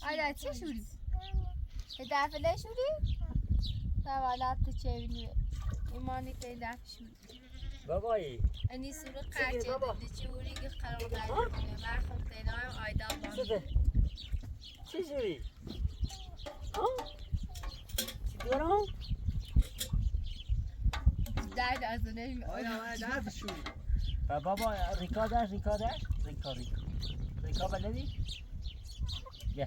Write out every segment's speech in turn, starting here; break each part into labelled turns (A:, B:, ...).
A: Hala çeşuri. Hedefle şuri. Tavalat çevini. İmanik hedef şuri.
B: بابایی
A: Ani suru kaçtı. Çeviri ki karar verdi. Ben korktuğum aydan
B: شده چی جوری؟ ها؟ چی دارم؟
A: Derdi az önce mi?
B: بابا ریکادش ریکا بلدی؟ یه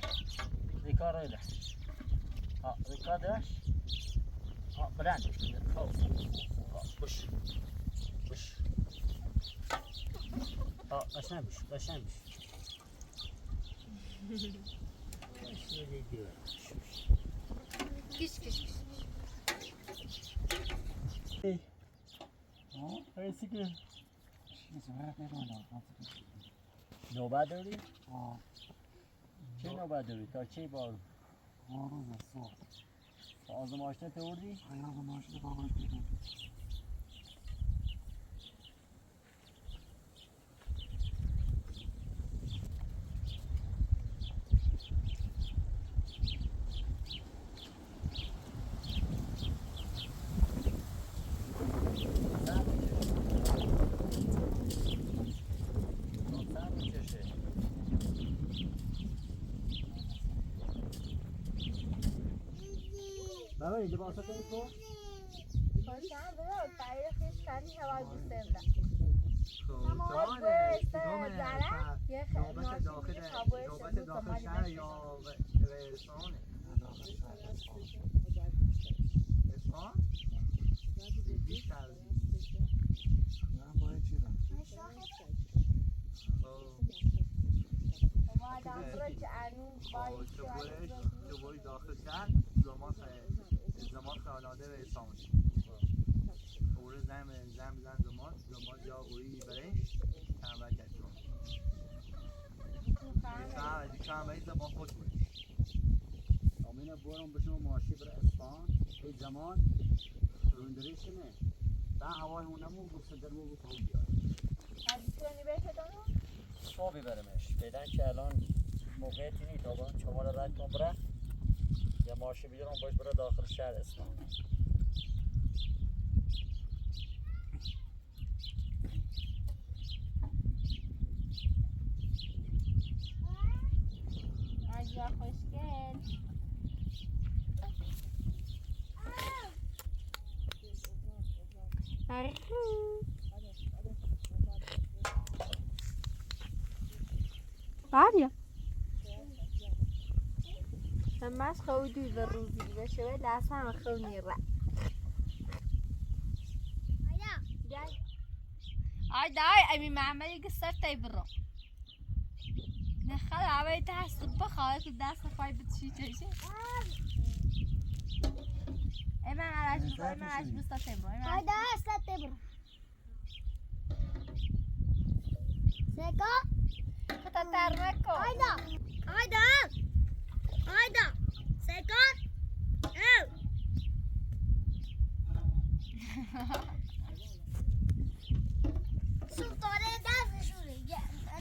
B: ریکا رو ده ریکادش برندش بش قشنگ بش
A: Kiş kiş kiş.
B: ایسی که نوبت داری؟ چه نوبت داری؟ تا چه بار؟
C: روز صبح
B: آزمایشته توردی؟
C: آزمایشته باباش دیدم
B: بابا اینجا باسه کنی تو؟
A: Koşan böyle tarihi sani hava güstevda.
D: نوبت داخل شهر یا رسانه رسان؟ بیشتر
C: من باید چیدم
D: جبوری داخل شهر زمان خیالاده رسان اوره زم زمان یا اوری برش تنبه کرد کم باید زمان خود بود
B: امینه برم بشم ماشی بر اسفان به زمان روندریش نه تا هوای اونمو گفتدرمو بود هم بیاد
A: میتونی بهش دانو؟
B: صبح برمش بدن که الان موقعیتی نیست تا برم شما را رد کن بره یا ماشی بیارم باش بره داخل شهر اسفان
A: عجب خوشگل Área. Mas خودی به روزی بشه و لازم خونی را. آی دای امی معمولی که سر تیبرم. نخال عبای تحت بخواه که دست فای بتشی چیزی. اما علاج بست تیبرم. آی دای است تیبرم. سکا. کتا ترمکو. آیدا. سکان. او. سلطانه دستشونه.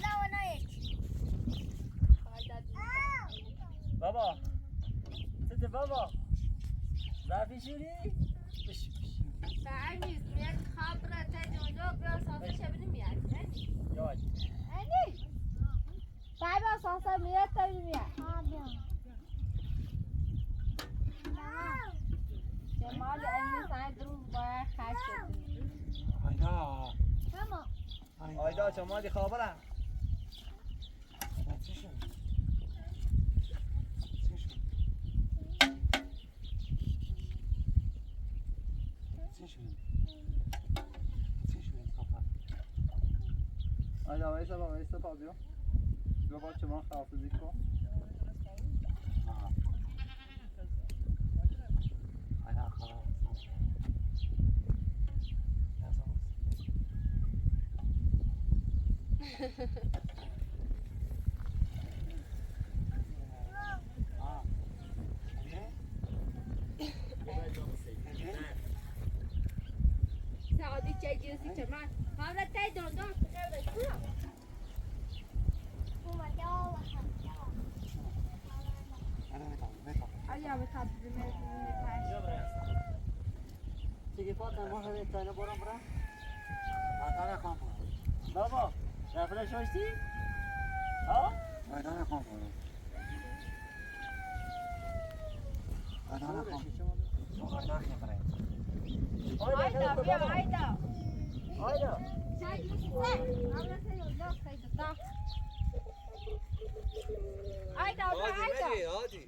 A: نه و نه یک.
B: بابا. تده بابا. ظرفی شوری؟ بش.
A: فهمیز میاد خبره تجربه بیا سازش ببینیم میاد.
B: یاد.
A: بابا ساسا میاد تا میاد. جمال این ساعت رو باید خرج شدیم.
C: آیدا
A: تمام.
D: آیدا جمالی خبره
C: چی شد؟ چی شد؟
D: آیدا وایسا پابیو دو بار چمان خداحافظی کن
C: آیدا خلاص
A: سعادی چای جنسی چمان. حالا تای دندان خیلی خوب. آیا به تبدیل
B: دیگه فاطمه ما همین تاینه برام برام
C: آیدا نکن
B: بابا رفرش هستی؟ ها؟
C: آیدا نکن آیدا نکن آیدا نکن
A: آیدا بیا آیدا.
B: آیدا
A: چای جنسی نه. حالا تای دندان خیلی خوب. آیدا آیدا.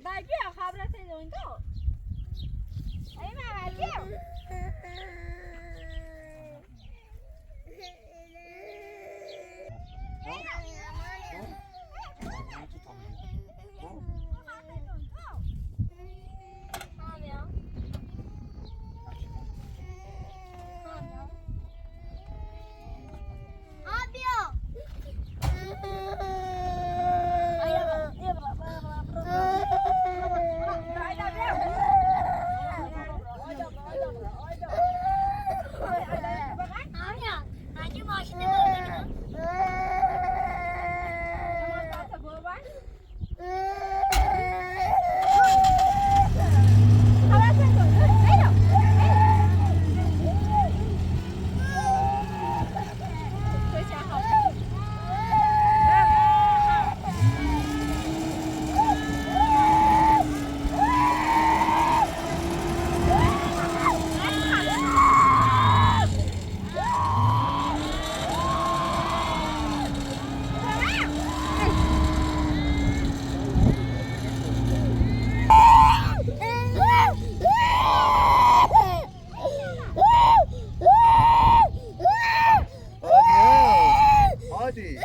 A: بای بیا خبرت دندان. ای مامان بیا.
D: هادی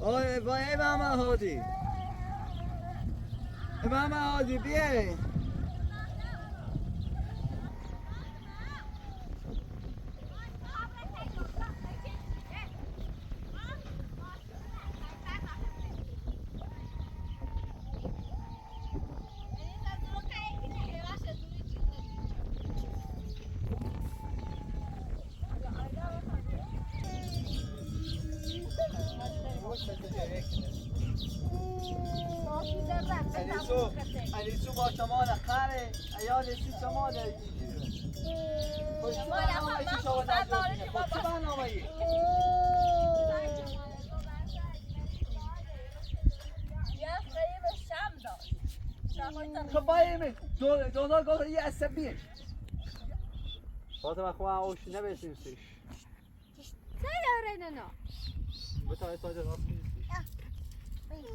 D: آی وای ماما هادی ماما هادی بیای Alisu با شمال خره ایال سی شمال خبایم دو گفت یه عصبیه فاطمه خواه آوش نبسیم سیش
A: سیاره نه
D: بتا ساجا راست نیستیش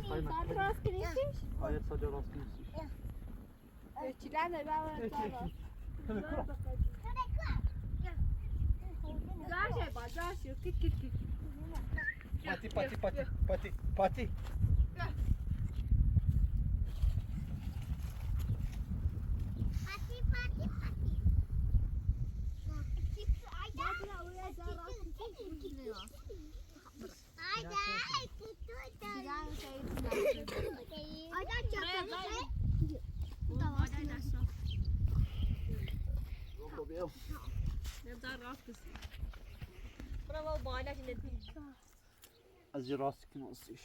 A: ساعت راست کنیستیش؟
D: آیا ساجا راست نیستیش
A: چیلن بابا جاشه با جاشه کیک کیک کیک
D: پاتی از راست کناسیش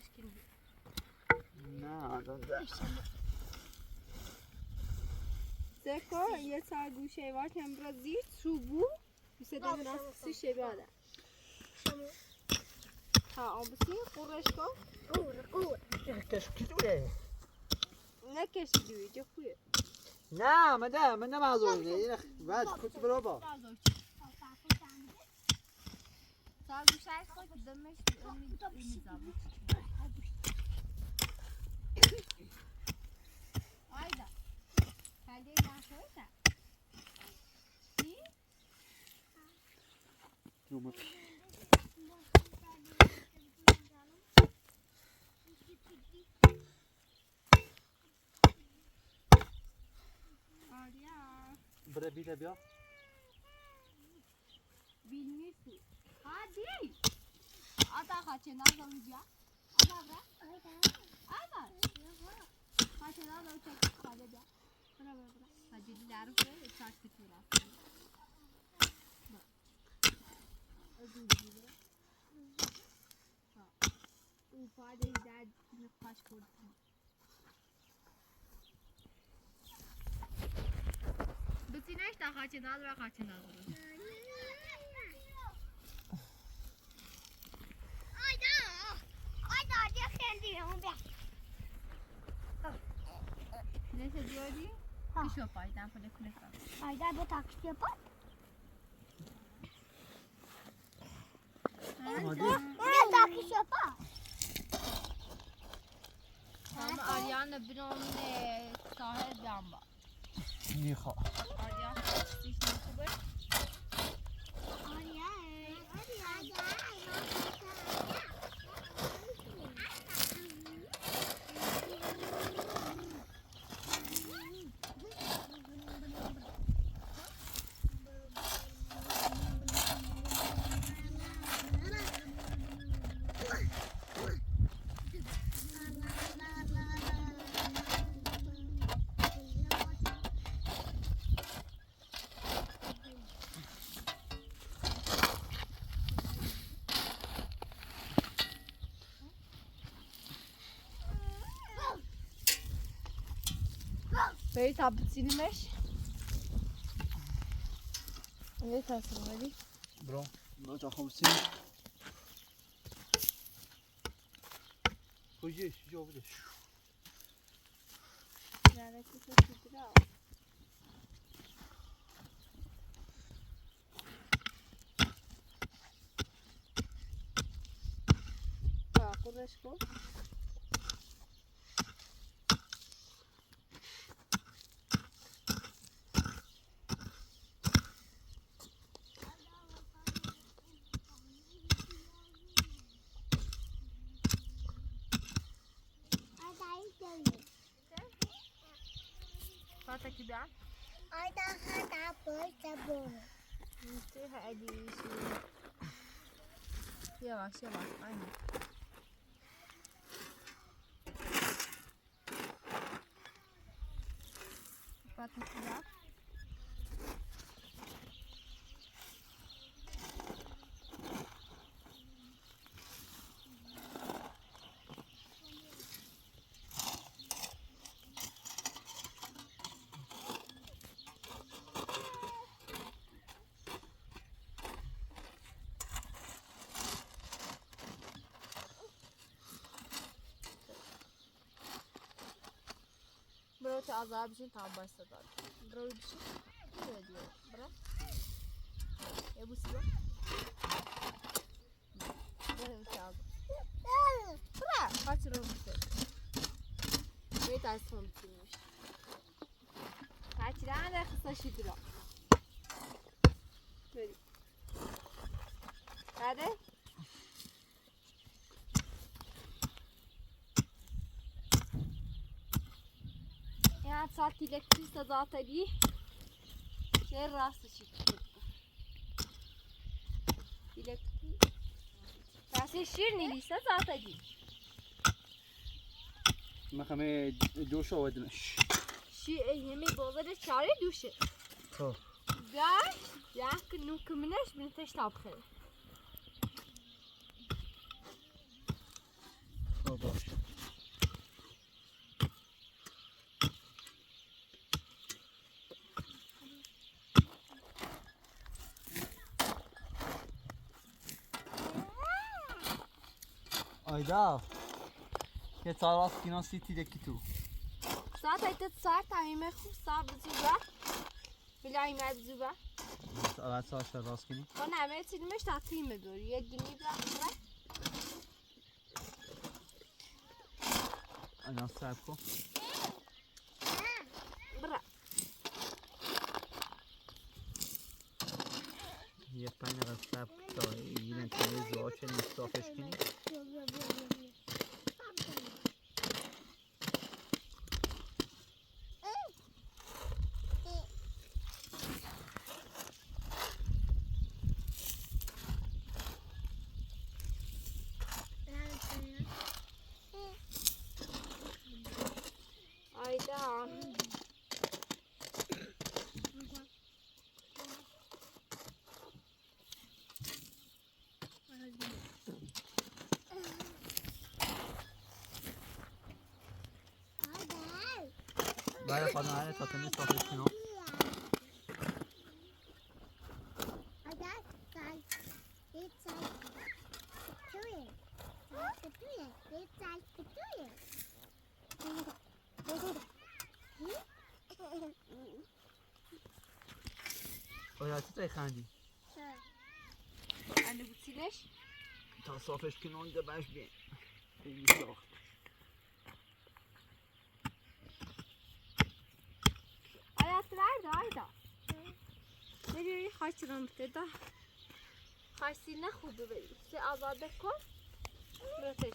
A: گشکن
B: نه داده
A: سکر یه سال گوشه وار تمبرا زیر چوبو بیسه دادن سی شبه آده ها آن بسی قرش کن
B: کشکی دوره
A: نکشی دوی جا خویه
B: نه من نمازوی نه بعد کت برو با
A: سال گوشه ایش خود دمش میزابه آیدا کلی نشویده چی؟
B: نومه
A: آریا
B: بره بیده بیا
A: بیل نیستی ها دی آتا خواهچه نازم بیا آتا برا آتا خواهچه نازم چکت خواهده بیا برا خواهجه درو برا یک ساعت کتی رفت از اون دیگه برا او پاده در نقاش کرد بسی نشتا خواهچه ناز برا خواهچه ناز برا Neyse diyordu. Kuş yapaydan böyle kulak var.
E: Ayda bu taksit yapar. Ne taksit yapar?
A: Ama Arya'nın bir onunla sahil camba.
B: میخوا
A: Arya hiç ne kubar?
E: Arya.
A: Böyle tabutini meş. Ne tasarım var?
B: برو برو تا خمسی کجیش جا بده
A: Nerede kısa sütüra? Ha, kurreş kol. Fata ki ben.
E: Ayda hada böyle bu.
A: İşte hadi yavaş yavaş aynen. Fata ki ben. Burası azab için tam başladı. Burası bir şey. Şöyle diyor. Bırak. Bu silah. Burası bir şey aldım. Bırak. Kaçırılmış. Bir tane son bitirmiş. Kaçıran da kısa şiddira. Böyle. Hadi. Yani saat elektrikse zaten iyi. Şey rastı çıktı. Elektrik. Rastı şirinliyse zaten iyi.
B: مخمه دوش آوردمش
A: Şi yemeği bozarı çare düşe.
B: خب
A: Ya که نو کمینش بینتش تاب خیلی
D: باش. آیدا یه طرف کینا سیتی دکی تو.
A: ساعت هایت ساعت تعمیم خوب ساعت بزوبه بلای مد بزوبه
D: اول ساعت راست کنی.
A: با نمه تیمش تعطیل میداری یک گنی برای
D: اینا سب کن.
A: برا
D: یه پنج دقیقه سب تا این تمیز و آچه صافش کنی.
A: آیدا
D: بعد خانم هر تا تمیز صافش کنی. آیا چی خندی؟
A: انو بسیلش
D: تا صافش کنی اون دبش بین. خیلی ساخت.
A: آیا فرد آیدا بری خواهی رام بده خواهی سینه خوبه بری سی آزاده کن براتش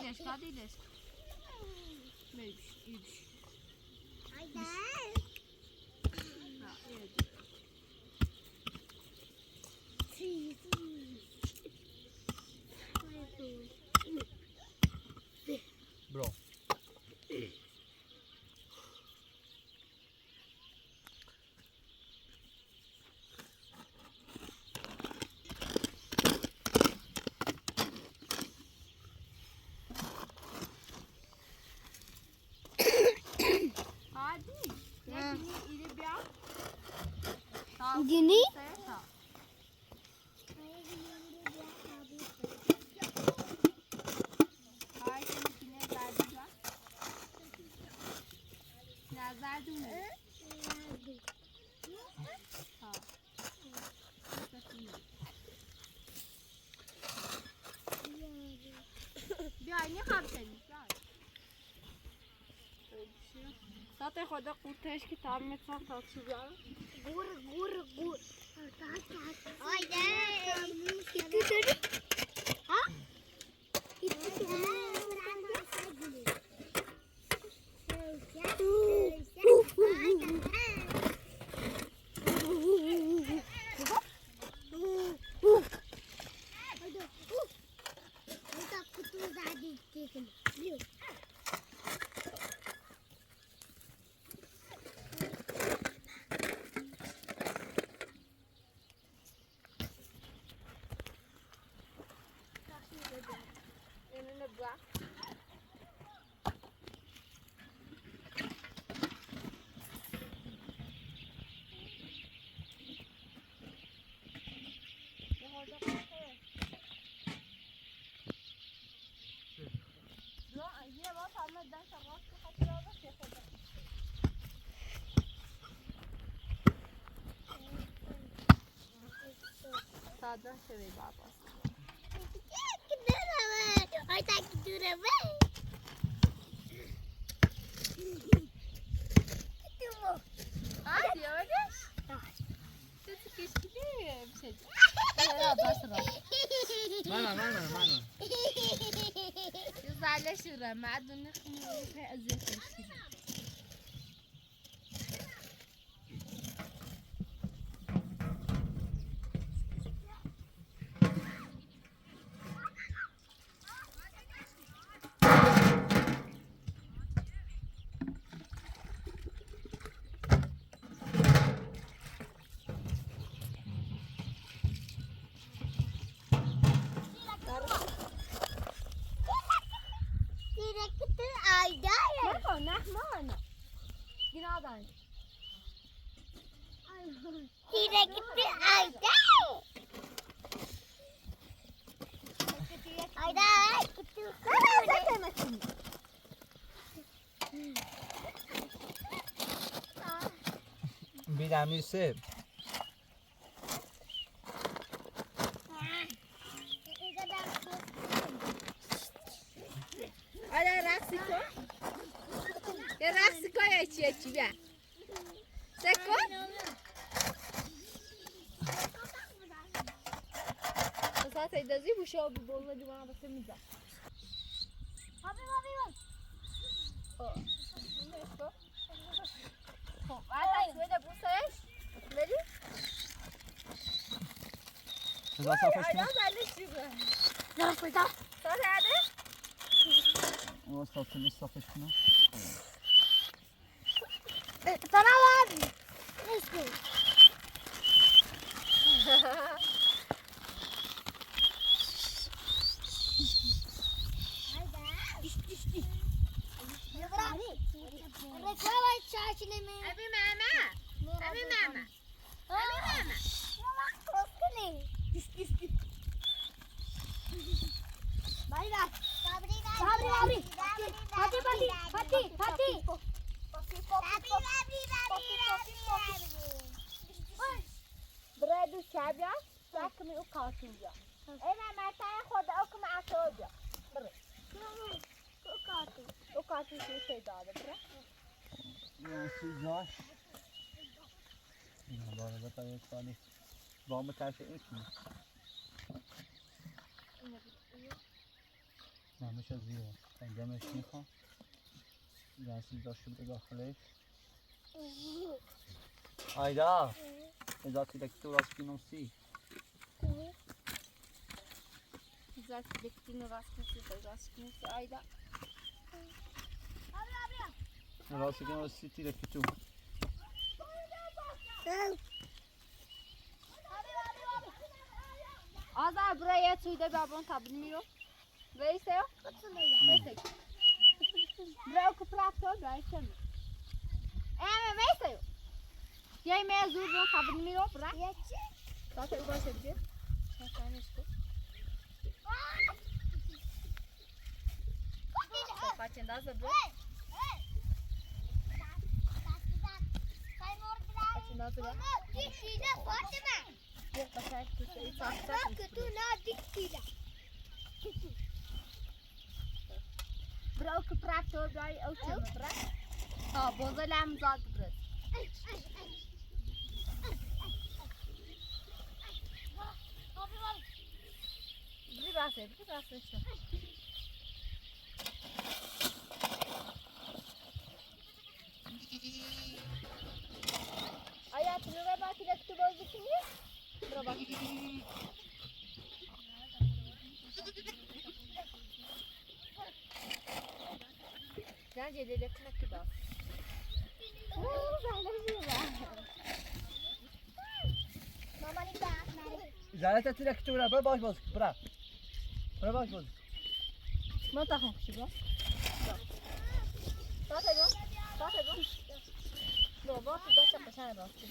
A: بشید دیدش بری بش
D: برو.
E: Gini?
A: ساعت خدا قوتش که تام میتونم تا چی بیارم
E: Gur. Haydi. Gitti seni. Ha? Gitti seni.
A: اینو نبوا ساده شوی بابا Hadi öyle. Çocuk işkili bir şey. Ya basra.
D: Mano.
A: Güzelleşir ama adını ve azıcık.
E: gitti Ayda.
A: نکن نخمان دینا دان
E: Tire gitti Ayda. Ayda gitti.
D: بیدم یوسف
A: آره رقصی کن یه رقصی کن یا چی بیا سکن ساعت ایدازی بوشه و بولو دیوانه بسه میزن خب بعد بده بوسش بری
D: بذار صافش کنم
A: ساعت عده
D: اون صافش کنم
E: Sana var. Neyse.
A: ابی ماما برای شبیه ساکمی او کارتون بیا اینا مثلا خود او کم عصا بیا برای او کارتون شیشه داده برای
D: یعنی جاش این باره بتا یک سالی با متعرف این کنی نمیشه زیره انجامش میخوام جنسی داشته به داخلش آیدا ازاتی دکتر از فینوسی
A: Güzel bektiğini rastgele ayda.
D: راستی کنم از سیتی دکتر
A: Azar buraya suyda babam tabini miro. Veise yo? Veise. Buraya o kıpraktör veise mi? Veise yo. Yay mezur babam tabini miro bırak. Zaten ulaşabilir. Sen işte. Kaçın daha zor. Kaçın daha zor. Yok başa kötü. Bırak o kıpraktör buraya o çamı bırak. Ha bozalam zat bırak. Biraz işte. Hayatını ve makinesi bozdu kimi? Bura bak. Sen cedeli kınak gibi al.
D: زالت دکتر برا باش باز برا باش باز
A: ما تاخم شو با؟ تاخم لو با تو دست قشنگ راست شو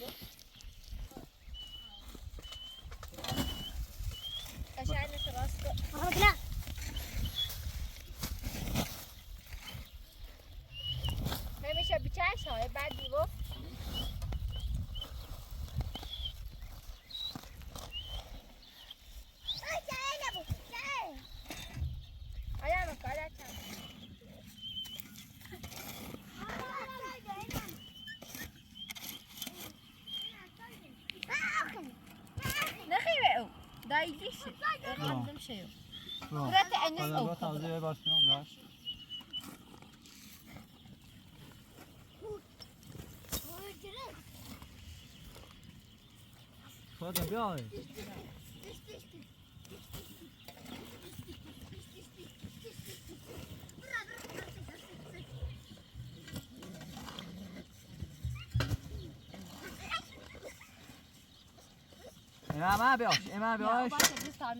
A: قشنگ نشه راست همیشه بچش های بعد دیگو دایگیشه اقدم شیو برات انس او
D: تازه باش میام باش خودم بیای Emma بیاش
A: باشه دوست دارم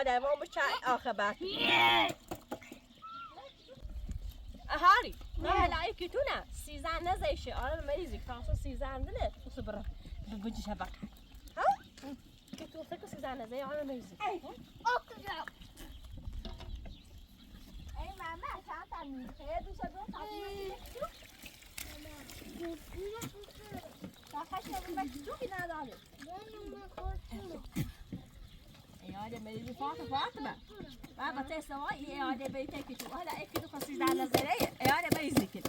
F: مادر ما بچای آخه بعد هاری نه هلایی که تو نه سیزن نزایشه آره مریضی کاسو سیزن دله تو برا بجی شبکه ها که تو فکر سیزن نزای آره مریضی
A: اوکیا ای ماما چند تا میخه دوست دارم
F: ایاده مریضی فاطمه بابا تسوای ایاده بیته که تو هلا اكيد خصيص على زريه ایاده مریضی که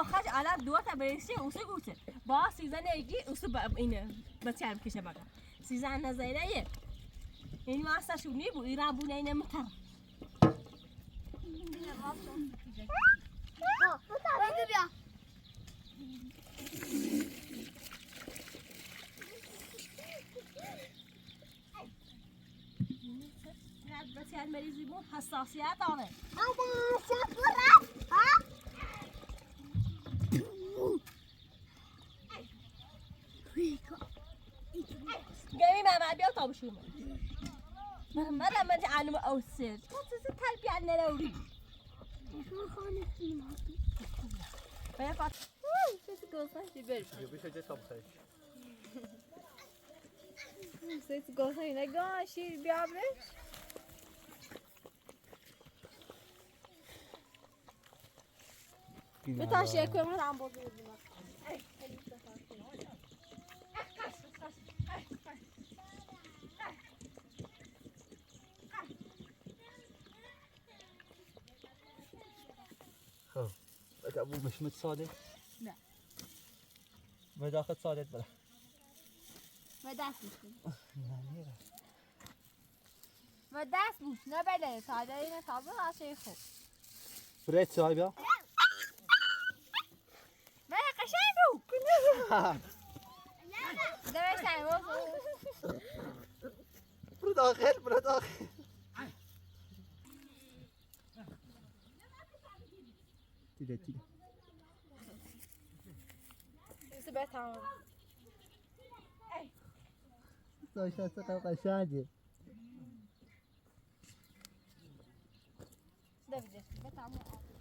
F: خش على دوتا بريسي وسقوته با سيزن يجي وسب اینه بتعرف كيش بقى سيزن نزيريه يعني ما استشوني بو ايران بو نينه متر
A: بگو بیا
F: بتعرف مریضی بو حساسیت داره جميل ما بيا طابشوا ما لما تعلم أوسر كنت تلبي عنا لوري فيا فات شو تقول صحيح بيرش
A: Você gosta de negócio, biabres? بتاشي كم هذا عم بقول
D: ابو مش متصادق
A: لا.
D: ما داخل صادق بلا
A: ما دست بوش نه بله تا داری نه تابه آشه خوب
D: بريت صايبه
A: نه قشنگ بو دوش تایم
D: برو داخل برو داخل تيجي تيجي
A: سبت تمام
D: داشت سقف قشنگه
A: ده بده تمام